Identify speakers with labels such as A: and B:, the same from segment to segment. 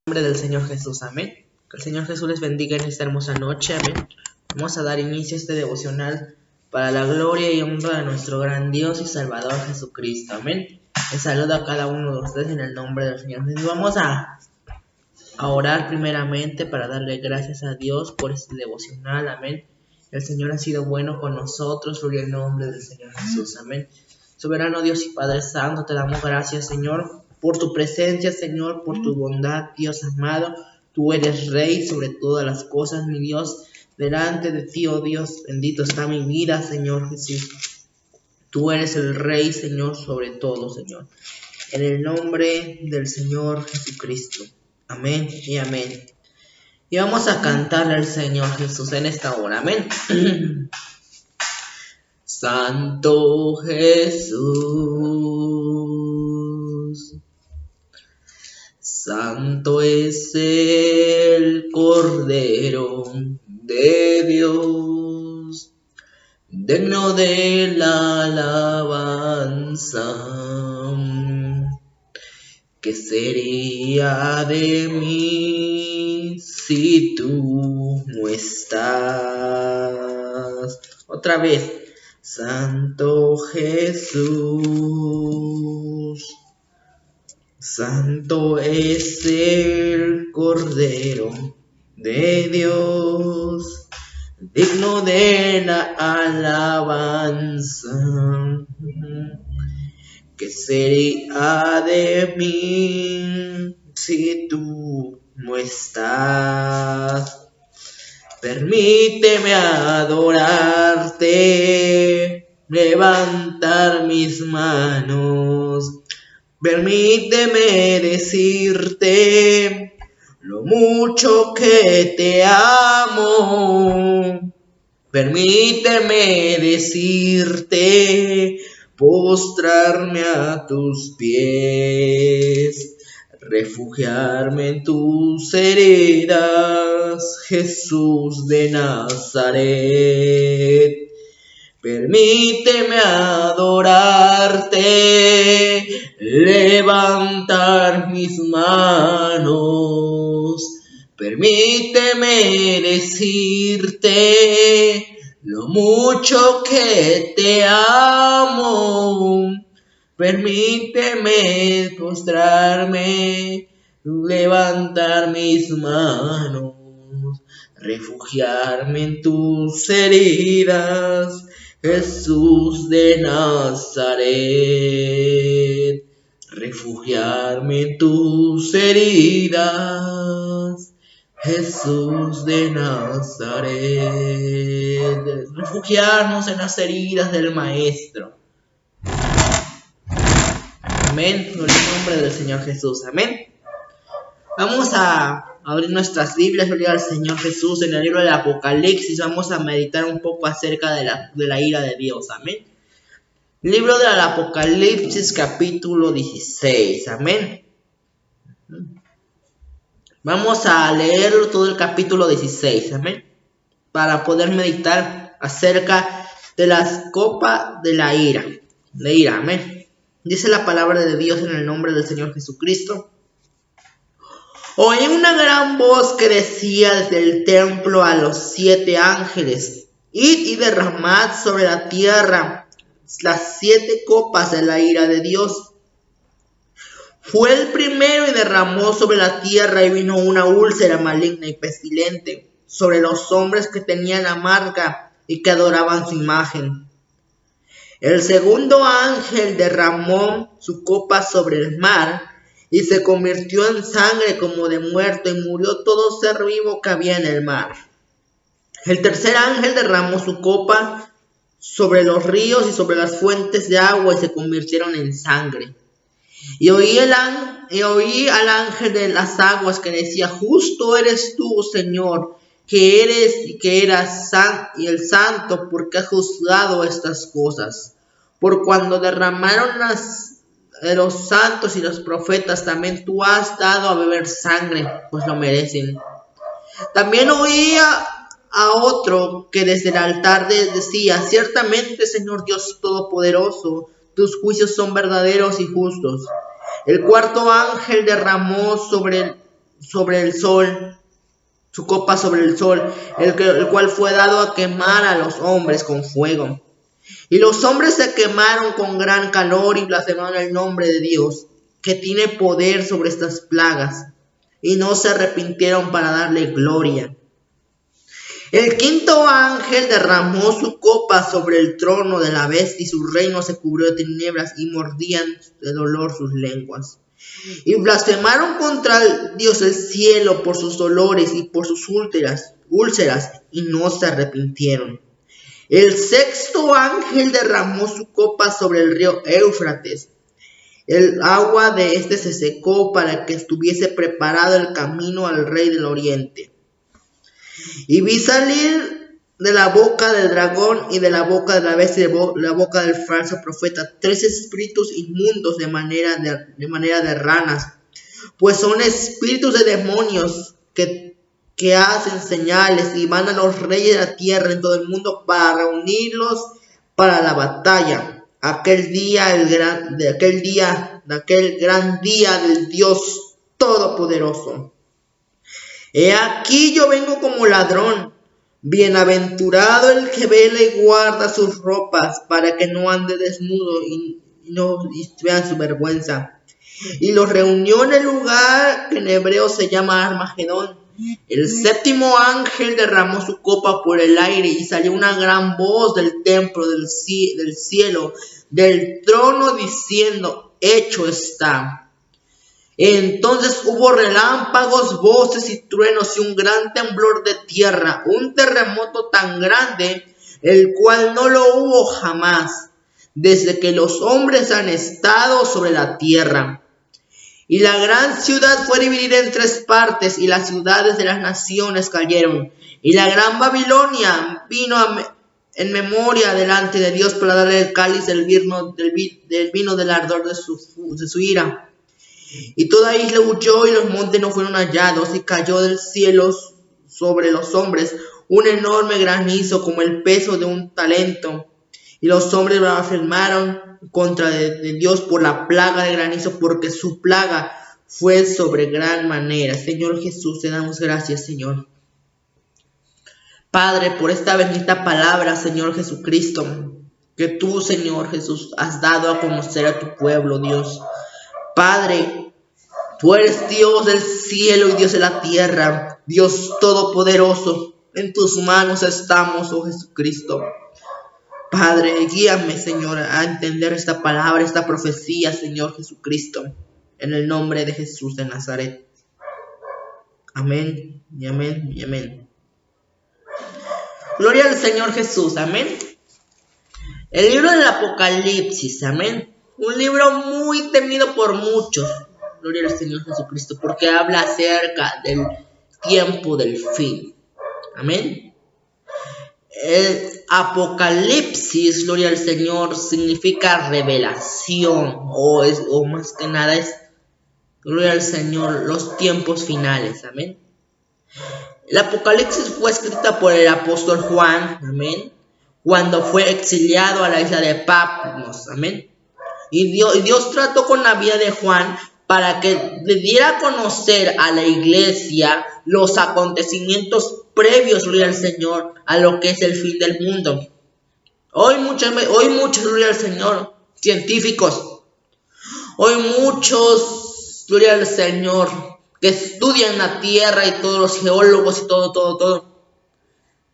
A: Nombre del Señor Jesús, amén. Que el Señor Jesús les bendiga en esta hermosa noche, amén. Vamos a dar inicio a este devocional para la gloria y honra de nuestro gran Dios y Salvador Jesucristo, amén. Les saludo a cada uno de ustedes en el nombre del Señor Jesús. Vamos a orar primeramente para darle gracias a Dios por este devocional, amén. El Señor ha sido bueno con nosotros, gloria al nombre del Señor Jesús, amén. Soberano Dios y Padre Santo, te damos gracias, Señor, por tu presencia, Señor, por tu bondad, Dios amado. Tú eres Rey sobre todas las cosas, mi Dios. Delante de ti, oh Dios, bendito está mi vida, Señor Jesús. Tú eres el Rey, Señor, sobre todo, Señor. En el nombre del Señor Jesucristo. Amén y amén. Y vamos a cantarle al Señor Jesús en esta hora. Amén. Santo Jesús, santo es el Cordero de Dios, digno de la alabanza. ¿Qué sería de mí si tú no estás? Otra vez. Santo Jesús, santo es el Cordero de Dios, digno de la alabanza. ¿Qué sería de mí si tú no estás? Permíteme adorarte, levantar mis manos. Permíteme decirte lo mucho que te amo. Permíteme decirte, postrarme a tus pies, refugiarme en tus heridas, Jesús de Nazaret. Permíteme adorarte, levantar mis manos. Permíteme decirte lo mucho que te amo. Permíteme postrarme, levantar mis manos, refugiarme en tus heridas, Jesús de Nazaret. Refugiarme en tus heridas, Jesús de Nazaret. Refugiarnos en las heridas del Maestro. Amén, en el nombre del Señor Jesús, amén. Vamos a abrir nuestras Biblias, gloria al Señor Jesús, en el libro del Apocalipsis. Vamos a meditar un poco acerca de la ira de Dios, amén. Libro del Apocalipsis, capítulo 16, amén. Vamos a leer todo el capítulo 16, amén, para poder meditar acerca de las copas de la ira, amén. Dice la palabra de Dios en el nombre del Señor Jesucristo. Oí una gran voz que decía desde el templo a los 7 ángeles: id y derramad sobre la tierra las 7 copas de la ira de Dios. Fue el primero y derramó sobre la tierra, y vino una úlcera maligna y pestilente sobre los hombres que tenían la marca y que adoraban su imagen. El segundo ángel derramó su copa sobre el mar, y se convirtió en sangre como de muerto, y murió todo ser vivo que había en el mar. El tercer ángel derramó su copa sobre los ríos y sobre las fuentes de agua, y se convirtieron en sangre. Y oí al ángel de las aguas que decía: justo eres tú, Señor, que eres y que eras y el santo, porque has juzgado estas cosas. Por cuando derramaron los santos y los profetas, también tú has dado a beber sangre, pues lo merecen. También oía a otro que desde el altar decía: ciertamente, Señor Dios Todopoderoso, tus juicios son verdaderos y justos. El cuarto ángel derramó sobre sobre el sol, su copa sobre el sol, el cual fue dado a quemar a los hombres con fuego. Y los hombres se quemaron con gran calor y blasfemaron el nombre de Dios, que tiene poder sobre estas plagas, y no se arrepintieron para darle gloria. El quinto ángel derramó su copa sobre el trono de la bestia, y su reino se cubrió de tinieblas, y mordían de dolor sus lenguas. Y blasfemaron contra Dios del cielo por sus dolores y por sus úlceras, y no se arrepintieron. El sexto ángel derramó su copa sobre el río Éufrates. El agua de este se secó para que estuviese preparado el camino al rey del oriente. Y vi salir de la boca del dragón y de la boca de la bestia y de la boca del falso profeta 3 espíritus inmundos de manera de ranas, pues son espíritus de demonios que hacen señales y van a los reyes de la tierra en todo el mundo para reunirlos para la batalla. Aquel gran día del Dios Todopoderoso. He aquí yo vengo como ladrón. Bienaventurado el que vela y guarda sus ropas, para que no ande desnudo y vean su vergüenza. Y los reunió en el lugar que en hebreo se llama Armagedón. El séptimo ángel derramó su copa por el aire, y salió una gran voz del templo del cielo, del trono, diciendo: hecho está. Entonces hubo relámpagos, voces y truenos, y un gran temblor de tierra, un terremoto tan grande, el cual no lo hubo jamás, desde que los hombres han estado sobre la tierra. Y la gran ciudad fue dividida en 3 partes, y las ciudades de las naciones cayeron. Y la gran Babilonia vino en memoria delante de Dios para darle el cáliz del vino del ardor de su ira. Y toda isla huyó, y los montes no fueron hallados, y cayó del cielo sobre los hombres un enorme granizo como el peso de un talento. Y los hombres blasfemaron contra de Dios por la plaga de granizo, porque su plaga fue sobre gran manera. Señor Jesús, te damos gracias, Señor. Padre, por esta bendita palabra, Señor Jesucristo, que tú, Señor Jesús, has dado a conocer a tu pueblo, Dios. Padre, tú eres Dios del cielo y Dios de la tierra, Dios todopoderoso. En tus manos estamos, oh Jesucristo. Padre, guíame, Señor, a entender esta palabra, esta profecía, Señor Jesucristo, en el nombre de Jesús de Nazaret. Amén, y amén, y amén. Gloria al Señor Jesús, amén. El libro del Apocalipsis, amén. Un libro muy temido por muchos. Gloria al Señor Jesucristo, porque habla acerca del tiempo del fin. Amén. El Apocalipsis, gloria al Señor, significa revelación, o más que nada es, gloria al Señor, los tiempos finales. Amén. El Apocalipsis fue escrita por el apóstol Juan, amén, cuando fue exiliado a la isla de Patmos, amén. Y Dios trató con la vida de Juan para que le diera a conocer a la iglesia los acontecimientos previos, gloria al Señor, a lo que es el fin del mundo. Hoy muchos, gloria al Señor, científicos, hoy muchos, gloria al Señor, que estudian la tierra, y todos los geólogos y todo,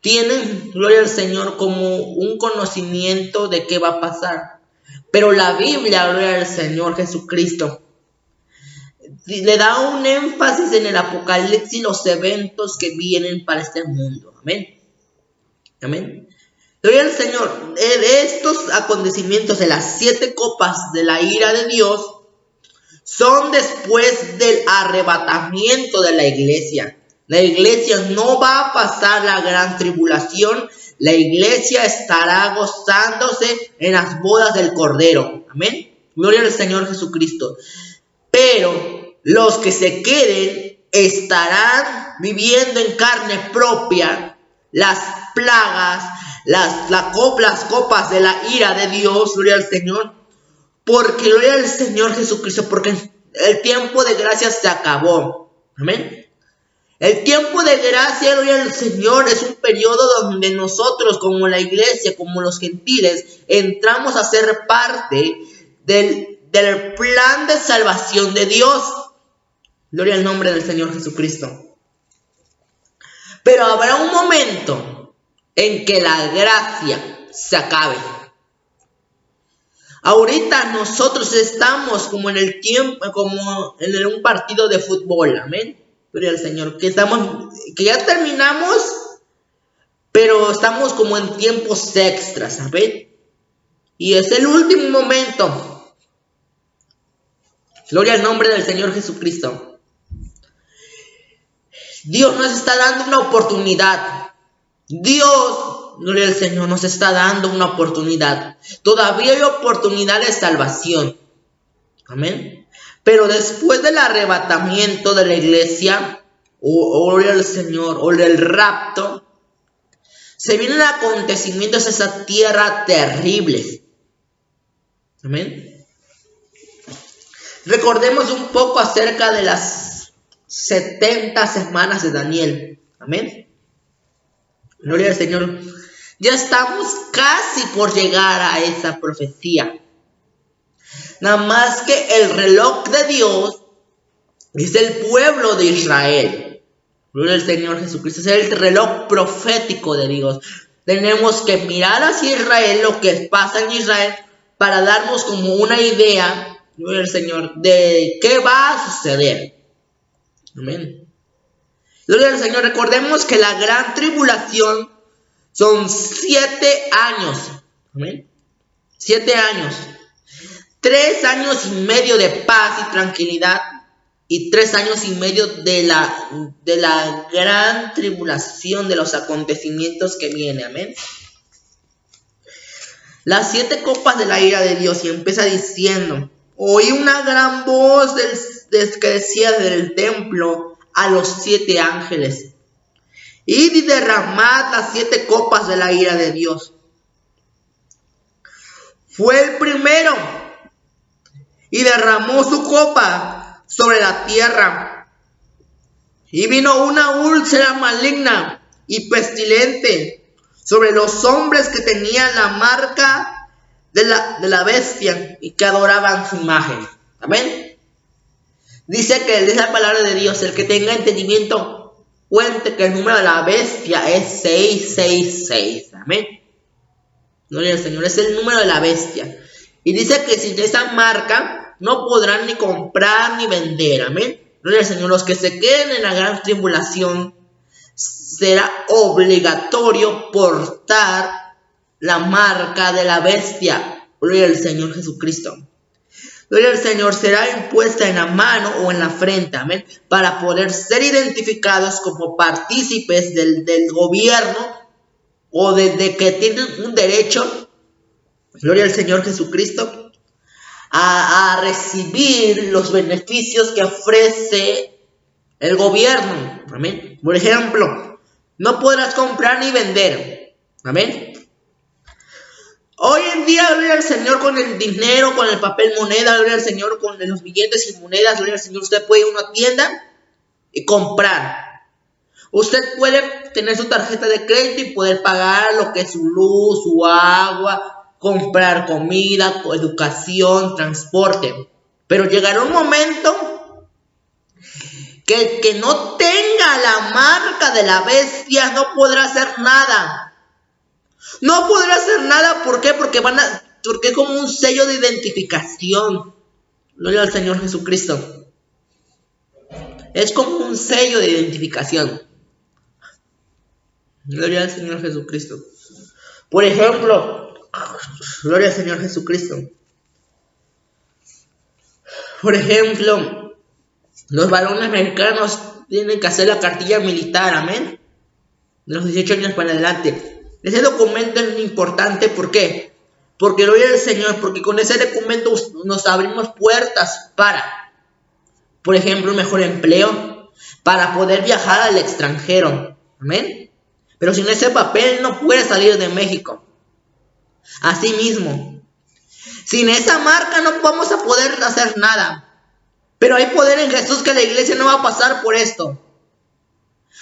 A: tienen, gloria al Señor, como un conocimiento de qué va a pasar. Pero la Biblia, gloria al Señor Jesucristo, le da un énfasis en el Apocalipsis, los eventos que vienen para este mundo. Amén. Amén. Gloria al Señor. Estos acontecimientos de las 7 copas de la ira de Dios son después del arrebatamiento de la iglesia. La iglesia no va a pasar la gran tribulación. La iglesia estará gozándose en las bodas del Cordero. Amén. Gloria al Señor Jesucristo. Pero los que se queden estarán viviendo en carne propia las plagas, las copas de la ira de Dios, gloria al Señor. Porque gloria al Señor Jesucristo, porque el tiempo de gracia se acabó. Amén. El tiempo de gracia, gloria al Señor, es un periodo donde nosotros como la iglesia, como los gentiles, entramos a ser parte del plan de salvación de Dios. Gloria al nombre del Señor Jesucristo. Pero habrá un momento en que la gracia se acabe. Ahorita nosotros estamos como en el tiempo, como en un partido de fútbol, amén. Gloria al Señor, que ya terminamos, pero estamos como en tiempos extras, ¿saben? Y es el último momento. Gloria al nombre del Señor Jesucristo. Dios nos está dando una oportunidad. Dios, gloria al Señor, nos está dando una oportunidad. Todavía hay oportunidad de salvación. Amén. Pero después del arrebatamiento de la iglesia, gloria al Señor, o del rapto, se vienen acontecimientos a esa tierra terribles. Amén. Recordemos un poco acerca de las 70 semanas de Daniel. Amén. Gloria al Señor. Ya estamos casi por llegar a esa profecía. Nada más que el reloj de Dios es el pueblo de Israel. Gloria al Señor Jesucristo. Es el reloj profético de Dios. Tenemos que mirar hacia Israel, lo que pasa en Israel, para darnos como una idea, gloria al Señor, de qué va a suceder. Amén. Gloria al Señor. Recordemos que la gran tribulación son 7 años. Amén. 7 años. 3 años y medio de paz y tranquilidad. Y 3 años y medio de la gran tribulación, de los acontecimientos que vienen. Amén. Las 7 copas de la ira de Dios. Y empieza diciendo: oí una gran voz que decía del templo a los 7 ángeles: id y derramad las 7 copas de la ira de Dios. Fue el primero y derramó su copa sobre la tierra. Y vino una úlcera maligna y pestilente sobre los hombres que tenían la marca de la bestia y que adoraban su imagen. Amén. Dice que es la palabra de Dios: el que tenga entendimiento, cuente que el número de la bestia es 666. Amén. Gloria al Señor. Es el número de la bestia. Y dice que sin esa marca no podrán ni comprar ni vender. Amén. Gloria al Señor. Los que se queden en la gran tribulación, será obligatorio portar la marca de la bestia. Gloria al Señor Jesucristo. Gloria al Señor. Será impuesta en la mano o en la frente. Amén. Para poder ser identificados como partícipes del gobierno, o de que tienen un derecho, gloria al Señor Jesucristo, a recibir los beneficios que ofrece el gobierno. Amén. Por ejemplo, no podrás comprar ni vender. Amén. Hoy en día, gloria al Señor, con el dinero, con el papel moneda, gloria al Señor, con los billetes y monedas, gloria al Señor, usted puede ir a una tienda y comprar. Usted puede tener su tarjeta de crédito y poder pagar lo que es su luz, su agua, comprar comida, educación, transporte. Pero llegará un momento que el que no tenga la marca de la bestia no podrá hacer nada. No podrá hacer nada. ¿Por qué? Porque es como un sello de identificación. Gloria al Señor Jesucristo. Es como un sello de identificación. Gloria al Señor Jesucristo. Por ejemplo, gloria al Señor Jesucristo. Por ejemplo, los varones mexicanos tienen que hacer la cartilla militar, amén, de los 18 años para adelante. Ese documento es importante. ¿Por qué? Porque gloria al Señor, porque con ese documento nos abrimos puertas para, por ejemplo, un mejor empleo, para poder viajar al extranjero, amén. Pero sin ese papel no puede salir de México. Asimismo, sin esa marca no vamos a poder hacer nada. Pero hay poder en Jesús que la iglesia no va a pasar por esto.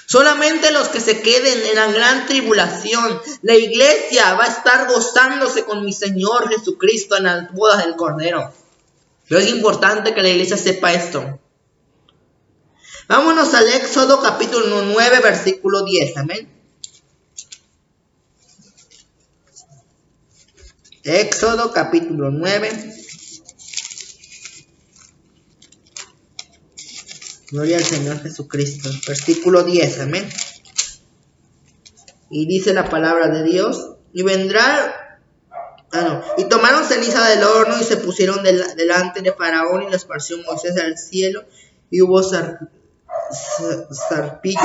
A: Solamente los que se queden en la gran tribulación. La iglesia va a estar gozándose con mi Señor Jesucristo en las bodas del Cordero. Pero es importante que la iglesia sepa esto. Vámonos al Éxodo capítulo 9, versículo 10. Amén. Éxodo capítulo 9. Gloria al Señor Jesucristo. Versículo 10. Amén. Y dice la palabra de Dios. Y vendrá... Y tomaron ceniza del horno y se pusieron delante de Faraón, y lo esparció Moisés al cielo, y hubo zarpillo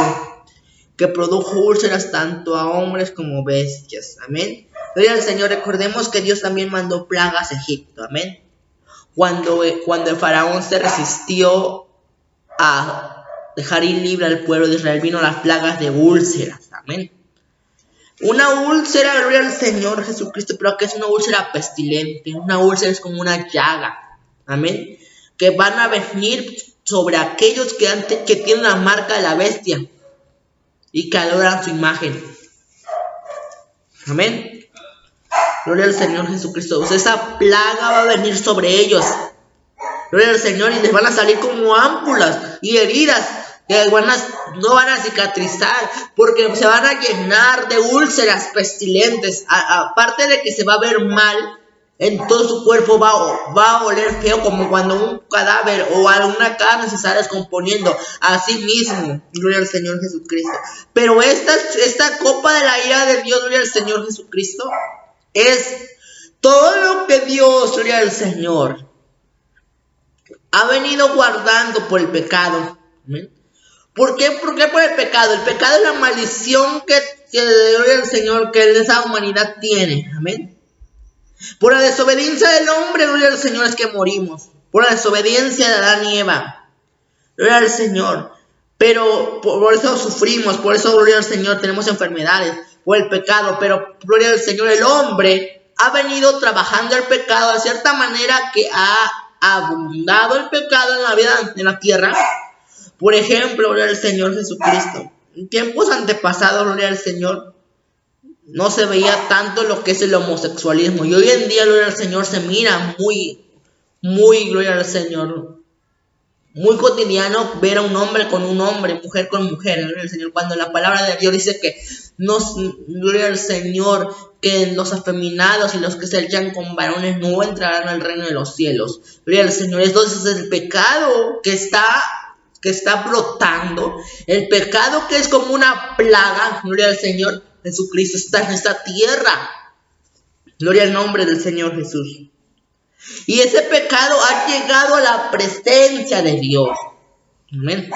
A: que produjo úlceras tanto a hombres como bestias. Amén. Gloria al Señor. Recordemos que Dios también mandó plagas a Egipto. Amén. Cuando el Faraón se resistió a dejar ir libre al pueblo de Israel, vino las plagas de úlceras. Amén. Una úlcera, gloria al Señor Jesucristo, pero que es una úlcera pestilente. Una úlcera es como una llaga. Amén. Que van a venir sobre aquellos que tienen la marca de la bestia y que adoran su imagen. Amén. Gloria al Señor Jesucristo. O sea, esa plaga va a venir sobre ellos. Gloria al Señor. Y les van a salir como ámpulas y heridas que no van a cicatrizar, porque se van a llenar de úlceras pestilentes. Aparte de que se va a ver mal, en todo su cuerpo va a oler feo, como cuando un cadáver o alguna carne se está descomponiendo. Así mismo, gloria al Señor Jesucristo. Pero esta copa de la ira de Dios, gloria al Señor Jesucristo, es todo lo que Dios, gloria al Señor, ha venido guardando por el pecado. ¿Amén? ¿Por qué? ¿Por qué por el pecado? El pecado es la maldición que gloria al Señor, que esa humanidad tiene. Amén. Por la desobediencia del hombre, gloria al Señor, es que morimos. Por la desobediencia de Adán y Eva, gloria al Señor. Pero por eso sufrimos, por eso, gloria al Señor, tenemos enfermedades, por el pecado. Pero, gloria al Señor, el hombre ha venido trabajando el pecado de cierta manera que ha abundado el pecado en la vida, en la tierra. Por ejemplo, gloria al Señor Jesucristo. En tiempos antepasados, gloria al Señor, no se veía tanto lo que es el homosexualismo. Y hoy en día, gloria al Señor, se mira muy, gloria al Señor, muy cotidiano ver a un hombre con un hombre, mujer con mujer, gloria al Señor. Cuando la palabra de Dios dice que gloria al Señor, que los afeminados y los que se echan con varones no entrarán al reino de los cielos. Gloria al Señor. Entonces el pecado que está brotando, el pecado que es como una plaga, gloria al Señor Jesucristo, está en esta tierra. Gloria al nombre del Señor Jesús. Y ese pecado ha llegado a la presencia de Dios. Amén.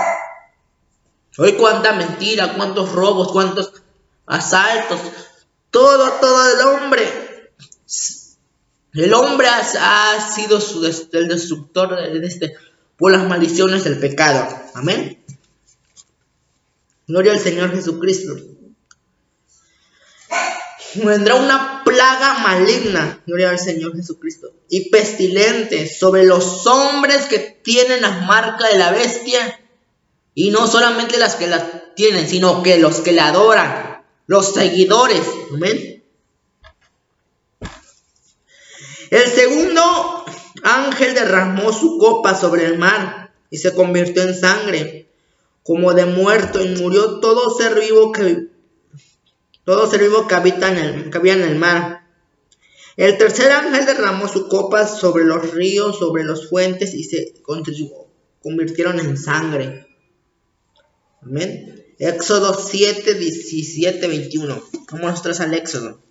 A: Hoy cuánta mentira, cuántos robos, cuántos asaltos, todo el hombre. El hombre ha sido el destructor por las maldiciones del pecado. Amén. Gloria al Señor Jesucristo. Vendrá una plaga maligna, gloria al Señor Jesucristo, y pestilente sobre los hombres que tienen la marca de la bestia. Y no solamente las que la tienen, sino que los que la adoran, los seguidores. Amén. El segundo ángel derramó su copa sobre el mar y se convirtió en sangre, como de muerto, y murió todo ser vivo que había en el mar. El tercer ángel derramó su copa sobre los ríos, sobre las fuentes, y se convirtieron en sangre. Amén. Éxodo 7, 17, 21. Vamos atrás al Éxodo.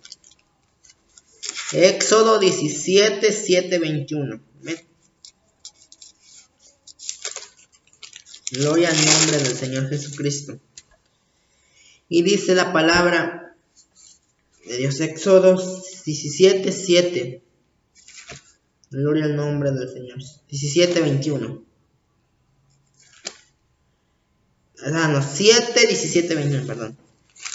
A: Éxodo 17, 7, 21. Amén. Gloria al nombre del Señor Jesucristo. Y dice la palabra de Dios, Éxodo 17, 7. Gloria al nombre del Señor. 17, 21. 7, 17, 21, perdón.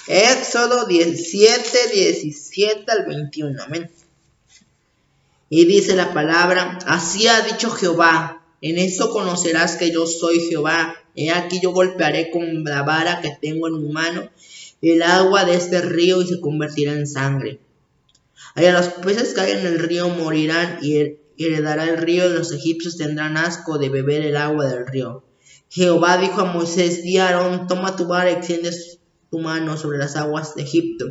A: Éxodo 17, 17 al 21. Amén. Y dice la palabra: así ha dicho Jehová, En eso conocerás que yo soy Jehová. He aquí yo golpearé con la vara que tengo en mi mano el agua de este río y se convertirá en sangre. Y a los peces que hay en el río morirán y heredará el río y los egipcios tendrán asco de beber el agua del río. Jehová dijo a Moisés, di a Aarón, toma tu vara y extiende tu mano sobre las aguas de Egipto,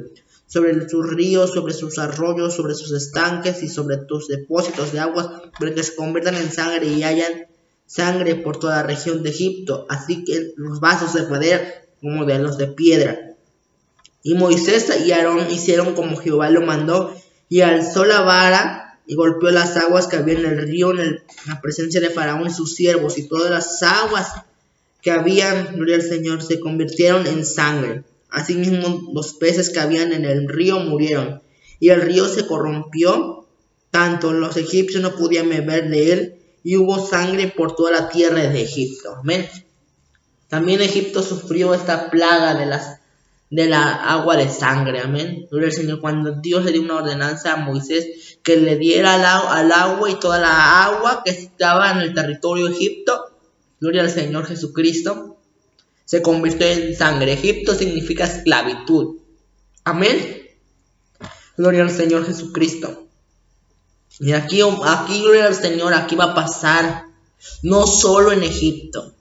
A: sobre sus ríos, sobre sus arroyos, sobre sus estanques y sobre tus depósitos de aguas, para que se conviertan en sangre y hayan sangre por toda la región de Egipto, así que los vasos de madera como de los de piedra. Y Moisés y Aarón hicieron como Jehová lo mandó, y alzó la vara y golpeó las aguas que había en el río en la presencia de Faraón y sus siervos, y todas las aguas que habían, gloria al Señor, se convirtieron en sangre. Asimismo, los peces que habían en el río murieron, y el río se corrompió, tanto los egipcios no podían beber de él, y hubo sangre por toda la tierra de Egipto. Amén. También Egipto sufrió esta plaga de la agua de sangre. Amén. Gloria al Señor. Cuando Dios le dio una ordenanza a Moisés que le diera al agua y toda la agua que estaba en el territorio de Egipto, gloria al Señor Jesucristo, se convirtió en sangre. Egipto significa esclavitud. Amén. Gloria al Señor Jesucristo. Y aquí, gloria al Señor, aquí va a pasar no solo en Egipto,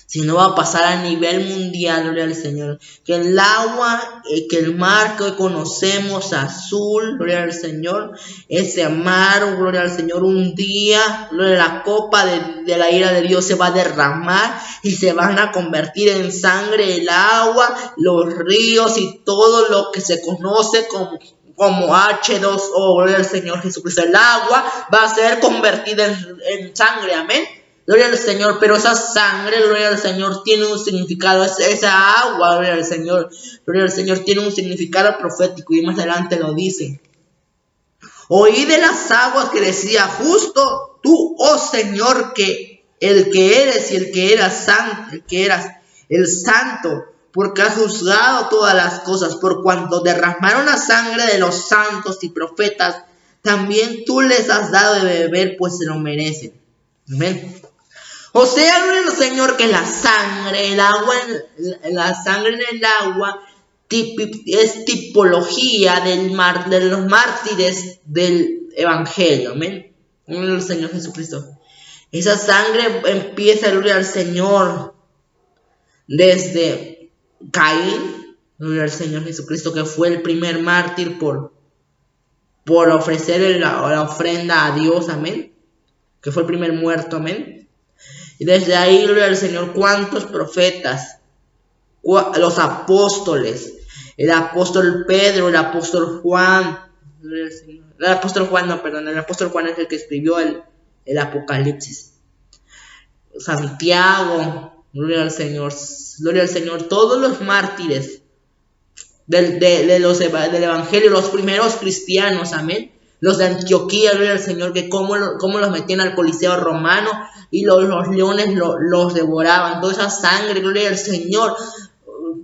A: sino va a pasar a nivel mundial, gloria al Señor. Que el agua, que el mar que hoy conocemos, azul, gloria al Señor, ese mar, gloria al Señor, un día, gloria, la copa de la ira de Dios se va a derramar y se van a convertir en sangre el agua, los ríos y todo lo que se conoce como H2O, gloria al Señor Jesucristo. El agua va a ser convertida en sangre, amén. Gloria al Señor, pero esa sangre, gloria al Señor, tiene un significado. Esa agua, gloria al Señor, tiene un significado profético y más adelante lo dice. Oí de las aguas que decía, justo tú, oh Señor, que el que eres y el que eras el santo, porque has juzgado todas las cosas, por cuanto derramaron la sangre de los santos y profetas, también tú les has dado de beber, pues se lo merecen. Amén. O sea, gloria al Señor, que la sangre en el agua es tipología de los mártires del Evangelio. Amén. Gloria al Señor Jesucristo. Esa sangre empieza, gloria al Señor, desde Caín, gloria al Señor Jesucristo, que fue el primer mártir por ofrecer la ofrenda a Dios. Amén. Que fue el primer muerto. Amén. Y desde ahí, gloria al Señor, ¿cuántos profetas? Los apóstoles, el apóstol Pedro, el apóstol Juan, el apóstol Juan es el que escribió el Apocalipsis. Santiago, gloria al Señor, todos los mártires del Evangelio, los primeros cristianos, amén. Los de Antioquía, gloria al Señor, que cómo los metían al Coliseo romano y los leones los devoraban. Toda esa sangre, gloria al Señor,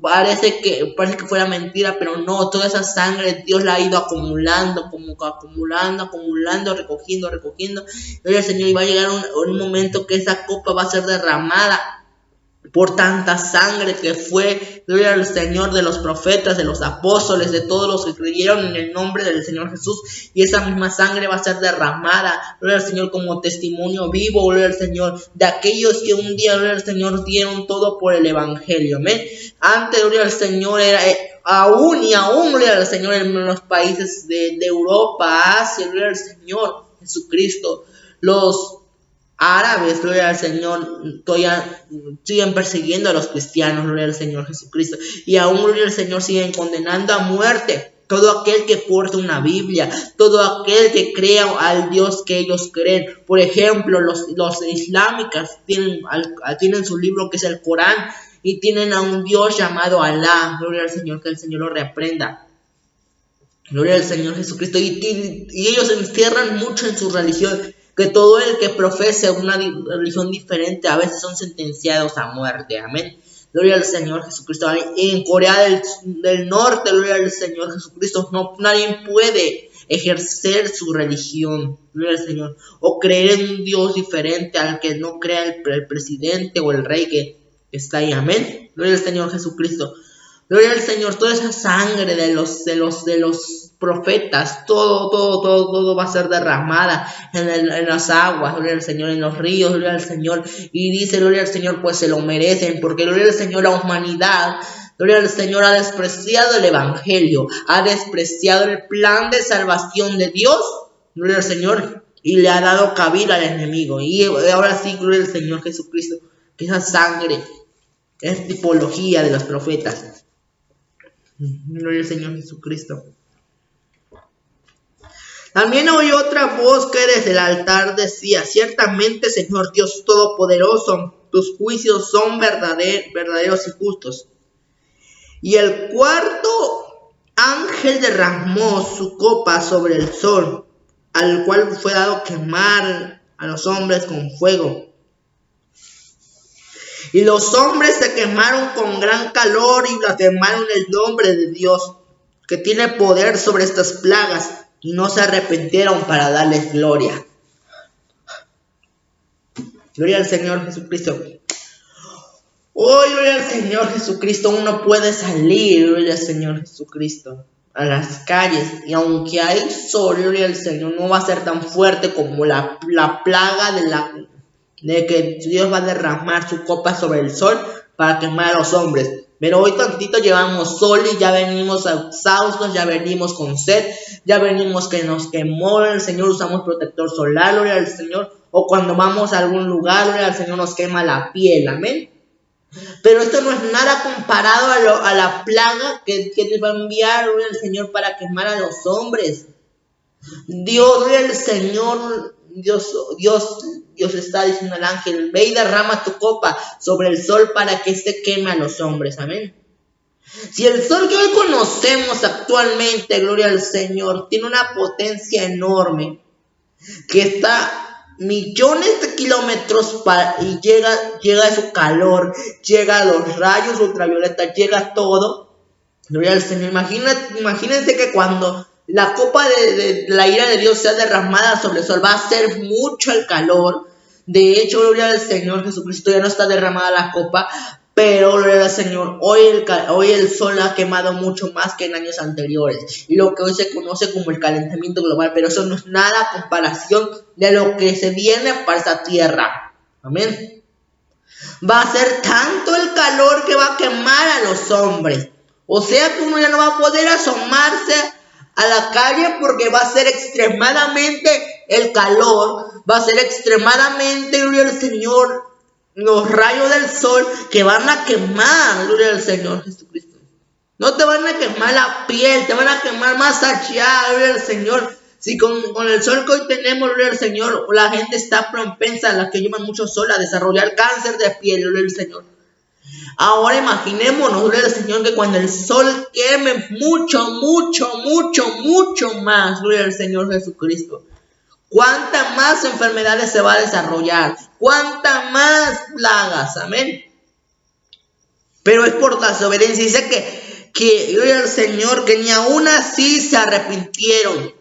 A: parece que fuera mentira, pero no, toda esa sangre Dios la ha ido acumulando, recogiendo. Gloria al Señor, y va a llegar un momento que esa copa va a ser derramada por tanta sangre que fue, gloria al Señor, de los profetas, de los apóstoles, de todos los que creyeron en el nombre del Señor Jesús, y esa misma sangre va a ser derramada, gloria al Señor, como testimonio vivo, gloria al Señor, de aquellos que un día, gloria al Señor, dieron todo por el Evangelio, amén. Antes, gloria al Señor, era aún, gloria al Señor, en los países de Europa, Asia, gloria al Señor Jesucristo, los árabes, gloria al Señor, todavía siguen persiguiendo a los cristianos, gloria al Señor Jesucristo, y aún, gloria al Señor, siguen condenando a muerte todo aquel que porta una Biblia, todo aquel que crea al Dios que ellos creen. Por ejemplo, los islámicas tienen su libro que es el Corán, y tienen a un Dios llamado Alá, gloria al Señor, que el Señor lo reprenda. Gloria al Señor Jesucristo, y ellos se encierran mucho en su religión, que todo el que profese una religión diferente a veces son sentenciados a muerte, amén. Gloria al Señor Jesucristo. En Corea del Norte, gloria al Señor Jesucristo, nadie puede ejercer su religión, gloria al Señor, o creer en un Dios diferente al que no crea el presidente o el rey que está ahí, amén, gloria al Señor Jesucristo. Gloria al Señor, toda esa sangre de los profetas, todo va a ser derramada en las aguas, gloria al Señor, en los ríos, gloria al Señor. Y dice, gloria al Señor, pues se lo merecen, porque gloria al Señor, la humanidad, gloria al Señor, ha despreciado el evangelio, ha despreciado el plan de salvación de Dios, gloria al Señor, y le ha dado cabida al enemigo. Y ahora sí, gloria al Señor Jesucristo, que esa sangre es tipología de los profetas. Gloria al Señor Jesucristo. También oí otra voz que desde el altar decía: ciertamente, Señor Dios Todopoderoso, tus juicios son verdaderos y justos. Y el cuarto ángel derramó su copa sobre el sol, al cual fue dado quemar a los hombres con fuego. Y los hombres se quemaron con gran calor y blasfemaron el nombre de Dios, que tiene poder sobre estas plagas, y no se arrepintieron para darles gloria. Gloria al Señor Jesucristo. Hoy, gloria al Señor Jesucristo, uno puede salir, gloria al Señor Jesucristo, a las calles, y aunque hay sol, gloria al Señor, no va a ser tan fuerte como la plaga de que Dios va a derramar su copa sobre el sol para quemar a los hombres. Pero hoy tantito llevamos sol y ya venimos exhaustos, ya venimos con sed, ya venimos que nos quemó el Señor, usamos protector solar, gloria al Señor, o cuando vamos a algún lugar, gloria al Señor, nos quema la piel, amén. Pero esto no es nada comparado a la plaga que Dios va a enviar, gloria al Señor, para quemar a los hombres. Dios, gloria al Señor, Dios está diciendo al ángel: ve y derrama tu copa sobre el sol para que se queme a los hombres, amén. Si el sol que hoy conocemos actualmente, gloria al Señor, tiene una potencia enorme, que está millones de kilómetros y llega a su calor, llega a los rayos ultravioleta, llega a todo, gloria al Señor. Imagínense que cuando la copa de la ira de Dios sea derramada sobre el sol, va a ser mucho el calor. De hecho, gloria al Señor Jesucristo, ya no está derramada la copa, pero gloria al Señor, hoy el sol ha quemado mucho más que en años anteriores, y lo que hoy se conoce como el calentamiento global, pero eso no es nada a comparación de lo que se viene para esta tierra, amén. Va a ser tanto el calor que va a quemar a los hombres, o sea que uno ya no va a poder asomarse a la calle porque va a ser extremadamente el calor, va a ser extremadamente, gloria al Señor, los rayos del sol que van a quemar, gloria al Señor Jesucristo. No te van a quemar la piel, te van a quemar más allá, gloria al Señor. Si con el sol que hoy tenemos, gloria al Señor, la gente está propensa, las que llevan mucho sol, a desarrollar cáncer de piel, gloria al Señor. Ahora imaginémonos, gloria al Señor, que cuando el sol queme mucho más, gloria al Señor Jesucristo, cuántas más enfermedades se va a desarrollar, cuántas más plagas, amén. Pero es por la desobediencia. Dice que gloria al Señor, que ni aún así se arrepintieron,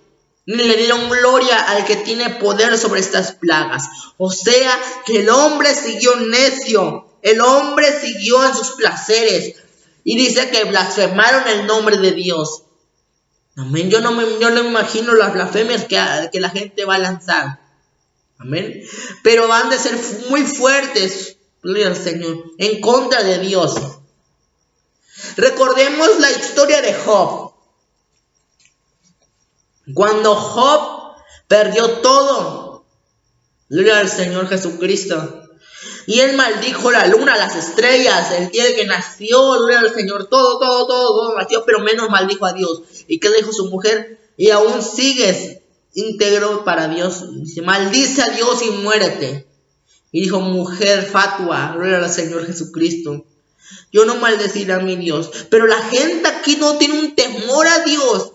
A: ni le dieron gloria al que tiene poder sobre estas plagas. O sea que el hombre siguió necio, el hombre siguió en sus placeres, y dice que blasfemaron el nombre de Dios. Amén. Yo no me imagino las blasfemias que la gente va a lanzar. Amén. Pero van de ser muy fuertes, gloria al Señor, en contra de Dios. Recordemos la historia de Job. Cuando Job perdió todo, gloria al Señor Jesucristo, y él maldijo la luna, las estrellas, el día que nació, gloria al Señor, todo nació, pero menos maldijo a Dios. ¿Y qué le dijo su mujer? Y aún sigues íntegro para Dios. Dice: maldice a Dios y muérete. Y dijo: mujer fatua, gloria al Señor Jesucristo, yo no maldeciré a mi Dios. Pero la gente aquí no tiene un temor a Dios.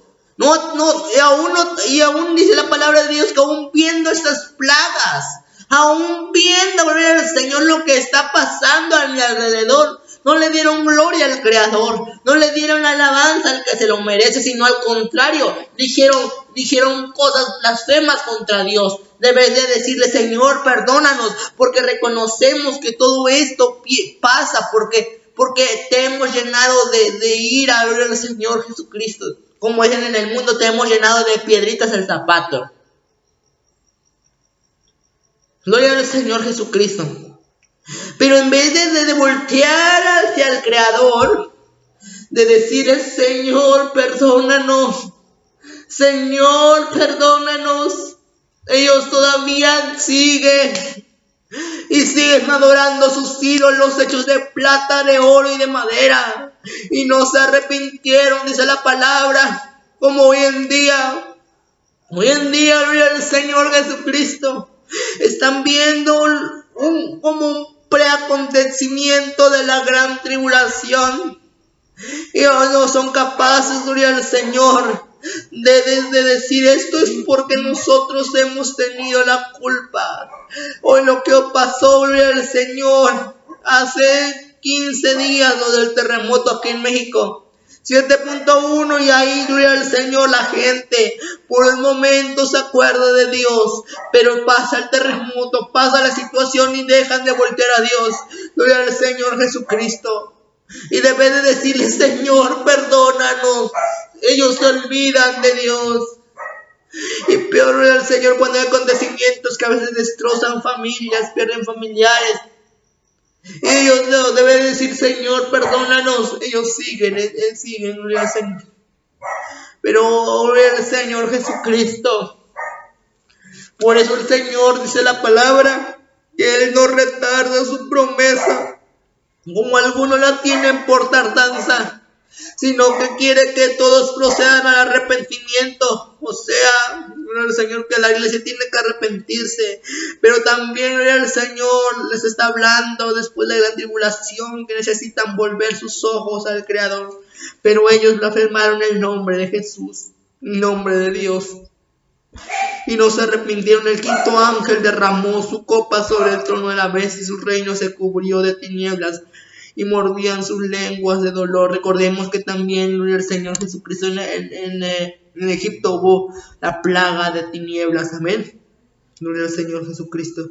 A: Y aún dice la palabra de Dios que aún viendo estas plagas, aún viendo, gloria al Señor, lo que está pasando a mi alrededor, no le dieron gloria al Creador, no le dieron alabanza al que se lo merece, sino al contrario, dijeron cosas blasfemas contra Dios. Debes de decirle: Señor, perdónanos, porque reconocemos que todo esto pasa, porque te hemos llenado de ira, gloria al Señor Jesucristo. Como dicen en el mundo, te hemos llenado de piedritas el zapato. Gloria al Señor Jesucristo. Pero en vez de voltear hacia el Creador, de decirle: Señor, perdónanos, Señor, perdónanos, ellos todavía siguen adorando sus ídolos hechos de plata, de oro y de madera, y no se arrepintieron, dice la palabra, como hoy en día, gloria al Señor Jesucristo, están viendo como un preacontecimiento de la gran tribulación, y no son capaces, gloria al Señor, de decir: esto es porque nosotros hemos tenido la culpa. Hoy lo que pasó, gloria al Señor, hace 15 días, lo del terremoto aquí en México, 7.1, y ahí, gloria al Señor, la gente por el momento se acuerda de Dios, pero pasa el terremoto, pasa la situación y dejan de voltear a Dios, gloria al Señor Jesucristo. Y debe de decirle: Señor, perdónanos. Ellos se olvidan de Dios. Y peor al Señor cuando hay acontecimientos que a veces destrozan familias, pierden familiares. Ellos no deben decir: Señor, perdónanos. Ellos siguen, gloria al Señor. Pero gloria al Señor Jesucristo. Por eso el Señor dice la palabra que Él no retarda su promesa, como algunos la tienen por tardanza, sino que quiere que todos procedan al arrepentimiento. O sea, el Señor, que la iglesia tiene que arrepentirse, pero también el Señor les está hablando después de la tribulación, que necesitan volver sus ojos al Creador, pero ellos blasfemaron el nombre de Jesús, el nombre de Dios, y no se arrepintieron. El quinto ángel derramó su copa sobre el trono de la bestia, y su reino se cubrió de tinieblas, y mordían sus lenguas de dolor. Recordemos que también, gloria al Señor Jesucristo, en Egipto hubo la plaga de tinieblas. Amén. Gloria al Señor Jesucristo.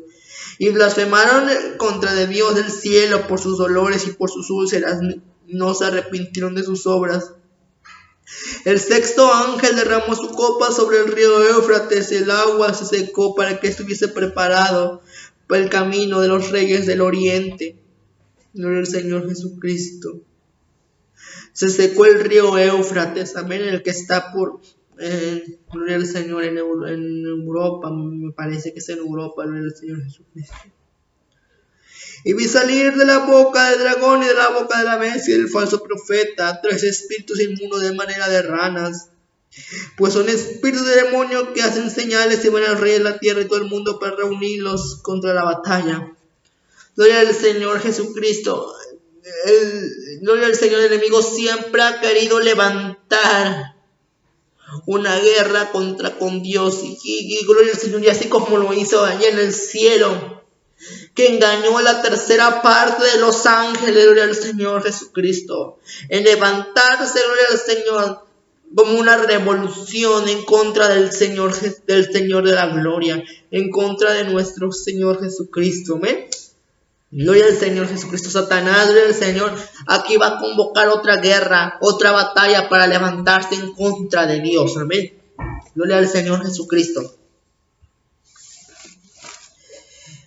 A: Y blasfemaron contra de Dios del cielo por sus dolores y por sus úlceras. No se arrepintieron de sus obras. El sexto ángel derramó su copa sobre el río Éufrates. El agua se secó para que estuviese preparado para el camino de los reyes del oriente. Gloria al Señor Jesucristo. Se secó el río Éufrates, amén, el que está por, gloria al Señor, en Europa, me parece que es en Europa, gloria al Señor Jesucristo. Y vi salir de la boca del dragón y de la boca de la bestia y del falso profeta 3 espíritus inmundos de manera de ranas, pues son espíritus de demonio que hacen señales y van al rey de la tierra y todo el mundo para reunirlos contra la batalla. Gloria al Señor Jesucristo. Gloria al Señor. El enemigo siempre ha querido levantar una guerra con Dios, y gloria al Señor, y así como lo hizo allá en el cielo, que engañó a la tercera parte de los ángeles, gloria al Señor Jesucristo, en levantarse, gloria al Señor, como una revolución en contra del Señor de la gloria, en contra de nuestro Señor Jesucristo. ¿Amén? Gloria al Señor Jesucristo. Satanás, gloria al Señor, aquí va a convocar otra guerra, otra batalla para levantarse en contra de Dios. Amén. Gloria al Señor Jesucristo.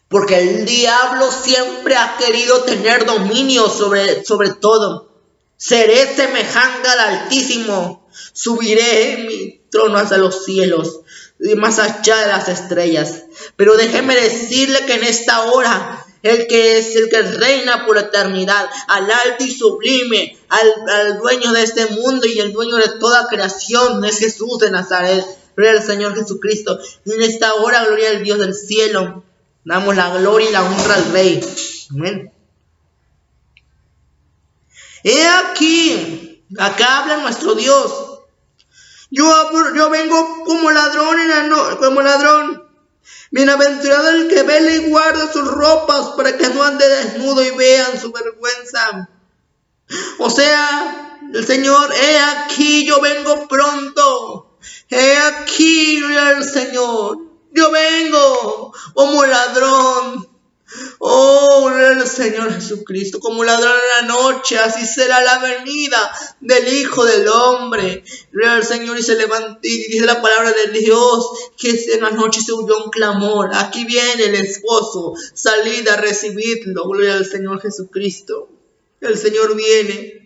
A: Porque el diablo siempre ha querido tener dominio sobre todo. Seré semejante al Altísimo, subiré mi trono hacia los cielos y más allá de las estrellas. Pero déjeme decirle que en esta hora, el que reina por la eternidad, al alto y sublime, al dueño de este mundo y el dueño de toda creación, es Jesús de Nazaret. Gloria al Señor Jesucristo. Y en esta hora, gloria al Dios del cielo, damos la gloria y la honra al Rey. Amén. He aquí, acá habla nuestro Dios. Yo vengo como ladrón como ladrón. Bienaventurado el que vela y guarda sus ropas, para que no ande desnudo y vean su vergüenza. O sea, el Señor, he aquí, yo vengo pronto. He aquí, gloria al Señor. Yo vengo como ladrón. Oh, gloria al Señor Jesucristo, como ladrón en la noche, así será la venida del Hijo del Hombre. Gloria al Señor, y se levantó, y dice la palabra de Dios, que en la noche se oyó un clamor. Aquí viene el esposo, salid a recibirlo. Gloria al Señor Jesucristo. El Señor viene.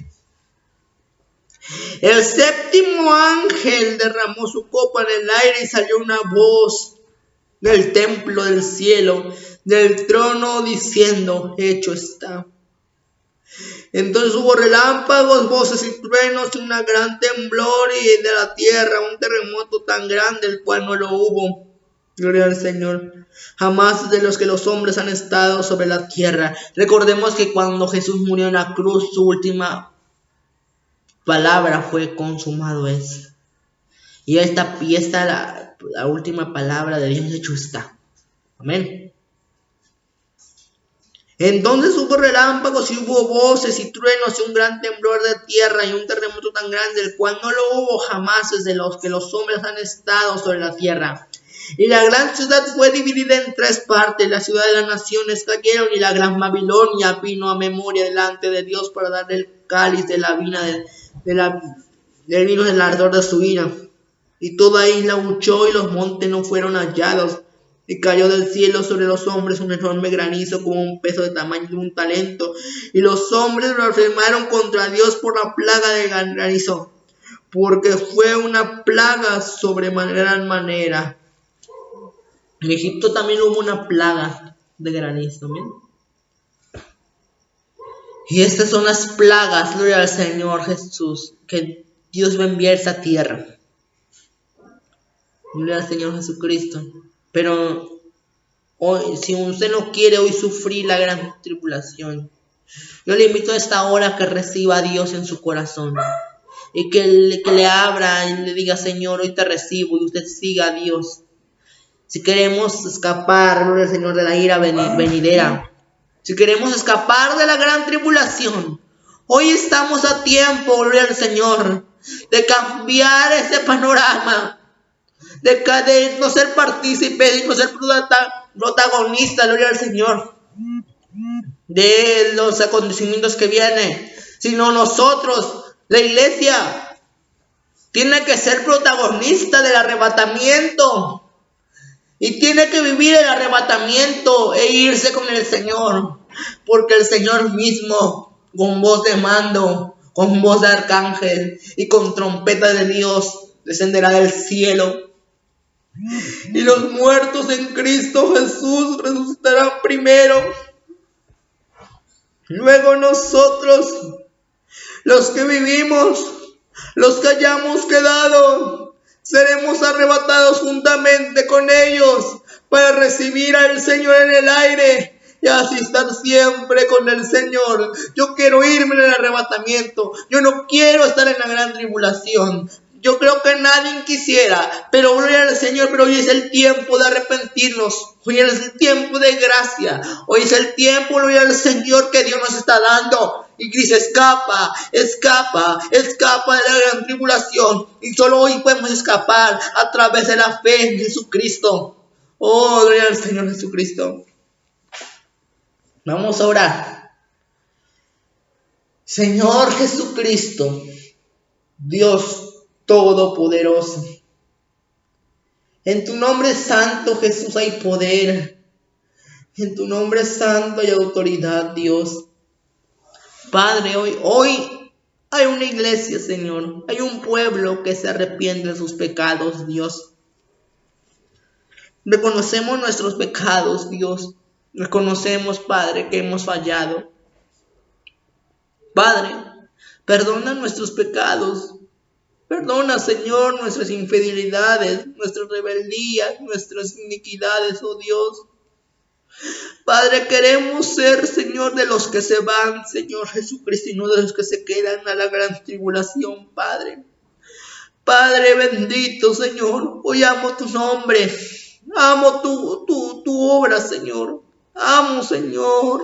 A: El séptimo ángel derramó su copa en el aire y salió una voz del templo del cielo, del trono, diciendo: hecho está. Entonces hubo relámpagos, voces y truenos, y un gran temblor, y de la tierra un terremoto tan grande, el cual no lo hubo, gloria al Señor, jamás de los que los hombres han estado sobre la tierra. Recordemos que cuando Jesús murió en la cruz, su última palabra fue: consumado es. Y esta la última palabra de Dios, hecho está. Amén. Entonces hubo relámpagos y hubo voces y truenos y un gran temblor de tierra y un terremoto tan grande, el cual no lo hubo jamás desde los que los hombres han estado sobre la tierra. Y la gran ciudad fue dividida en tres partes. La ciudad de las naciones cayeron, y la gran Babilonia vino a memoria delante de Dios para darle el cáliz de la vina del vino del ardor de su ira. Y toda isla huyó, y los montes no fueron hallados. Y cayó del cielo sobre los hombres un enorme granizo, como un peso de tamaño de un talento. Y los hombres blasfemaron contra Dios por la plaga del granizo, porque fue una plaga sobre gran manera. En Egipto también hubo una plaga de granizo, ¿bien? Y estas son las plagas, gloria al Señor Jesús, que Dios va a enviar a esta tierra. Gloria al Señor Jesucristo. Pero hoy, si usted no quiere hoy sufrir la gran tribulación, yo le invito a esta hora a que reciba a Dios en su corazón. Y que le abra y le diga: Señor, hoy te recibo, y usted siga a Dios. Si queremos escapar, gloria al Señor, de la ira venidera, si queremos escapar de la gran tribulación, hoy estamos a tiempo, gloria al Señor, de cambiar ese panorama, de no ser partícipes y no ser protagonistas, gloria al Señor, de los acontecimientos que vienen, sino nosotros, la iglesia, tiene que ser protagonista del arrebatamiento. Y tiene que vivir el arrebatamiento e irse con el Señor. Porque el Señor mismo, con voz de mando, con voz de arcángel y con trompeta de Dios, descenderá del cielo. Y los muertos en Cristo Jesús resucitarán primero. Luego nosotros, los que vivimos, los que hayamos quedado, seremos arrebatados juntamente con ellos para recibir al Señor en el aire y así estar siempre con el Señor. Yo quiero irme en el arrebatamiento. Yo no quiero estar en la gran tribulación. Yo creo que nadie quisiera, pero gloria al Señor, pero hoy es el tiempo de arrepentirnos. Hoy es el tiempo de gracia. Hoy es el tiempo, gloria al Señor, que Dios nos está dando. Y dice: escapa, escapa, escapa de la gran tribulación. Y solo hoy podemos escapar a través de la fe en Jesucristo. Oh, gloria al Señor Jesucristo. Vamos a orar. Señor Jesucristo, Dios Todopoderoso, en tu nombre santo, Jesús, hay poder. En tu nombre santo hay autoridad, Dios. Padre, hoy hay una iglesia, Señor. Hay un pueblo que se arrepiente de sus pecados, Dios. Reconocemos nuestros pecados, Dios. Reconocemos, Padre, que hemos fallado. Padre, perdona nuestros pecados. Perdona, Señor, nuestras infidelidades, nuestras rebeldías, nuestras iniquidades, oh Dios. Padre, queremos ser, Señor, de los que se van, Señor Jesucristo, y no de los que se quedan a la gran tribulación, Padre. Padre bendito, Señor, hoy amo tu nombre, amo tu obra, Señor. Amo, Señor.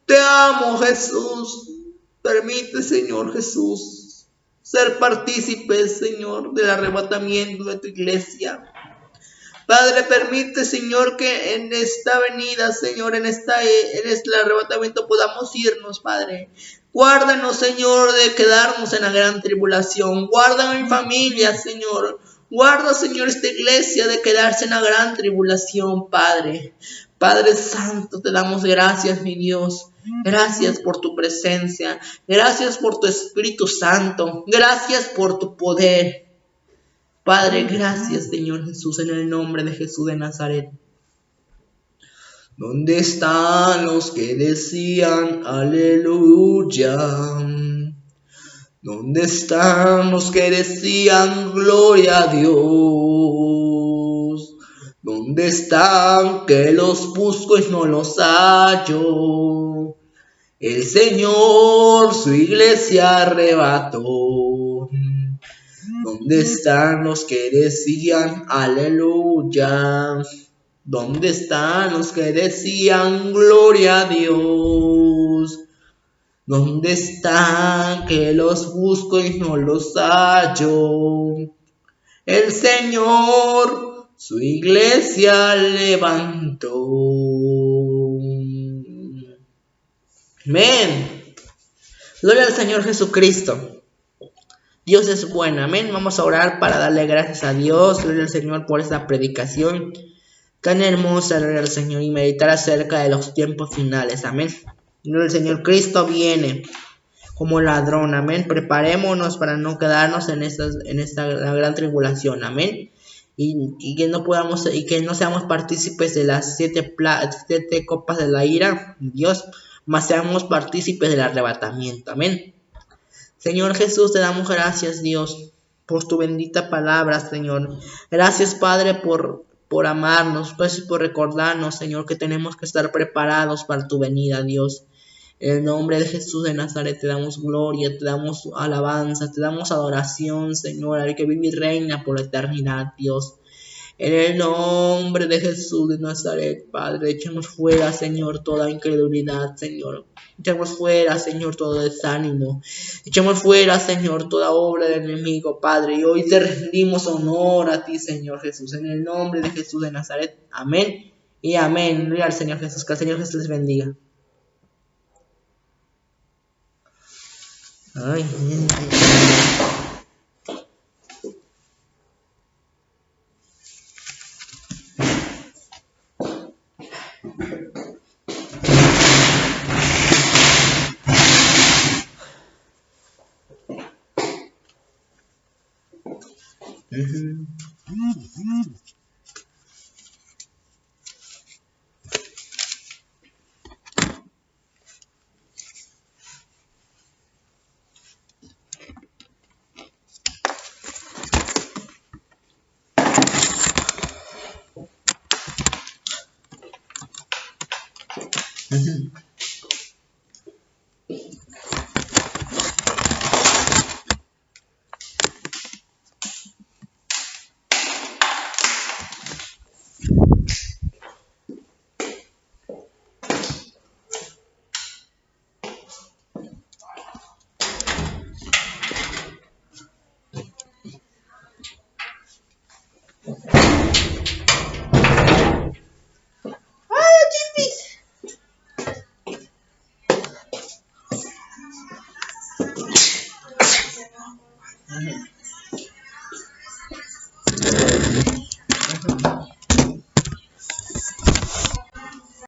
A: Te amo, Jesús. Permite, Señor Jesús, ser partícipes, Señor, del arrebatamiento de tu iglesia. Padre, permite, Señor, que en esta venida, Señor, en este arrebatamiento podamos irnos, Padre. Guárdanos, Señor, de quedarnos en la gran tribulación. Guarda a mi familia, Señor. Guarda, Señor, esta iglesia de quedarse en la gran tribulación, Padre. Padre Santo, te damos gracias, mi Dios. Gracias por tu presencia. Gracias por tu Espíritu Santo. Gracias por tu poder. Padre, gracias, Señor Jesús, en el nombre de Jesús de Nazaret. ¿Dónde están los que decían aleluya? ¿Dónde están los que decían gloria a Dios? ¿Dónde están que los busco y no los hallo? El Señor su iglesia arrebató. ¿Dónde están los que decían aleluya? ¿Dónde están los que decían gloria a Dios? ¿Dónde están que los busco y no los hallo? El Señor su iglesia levantó. Amén. Gloria al Señor Jesucristo. Dios es bueno, amén. Vamos a orar para darle gracias a Dios, gloria al Señor por esta predicación tan hermosa, gloria al Señor, y meditar acerca de los tiempos finales, amén. Gloria al Señor, Cristo viene como ladrón, amén. Preparémonos para no quedarnos en esta la gran tribulación, amén. Y que no podamos, y que no seamos partícipes de las 7 copas de la ira, Dios, mas seamos partícipes del arrebatamiento, amén. Señor Jesús, te damos gracias, Dios, por tu bendita palabra, Señor. Gracias, Padre, por amarnos, gracias por recordarnos, Señor, que tenemos que estar preparados para tu venida, Dios. En el nombre de Jesús de Nazaret te damos gloria, te damos alabanza, te damos adoración, Señor, al que vive y reina por la eternidad, Dios. En el nombre de Jesús de Nazaret, Padre, echemos fuera, Señor, toda incredulidad, Señor. Echemos fuera, Señor, todo desánimo. Echemos fuera, Señor, toda obra del enemigo, Padre. Y hoy te rendimos honor a ti, Señor Jesús. En el nombre de Jesús de Nazaret. Amén y amén. Gloria al Señor Jesús. Que el Señor Jesús les bendiga. Ay,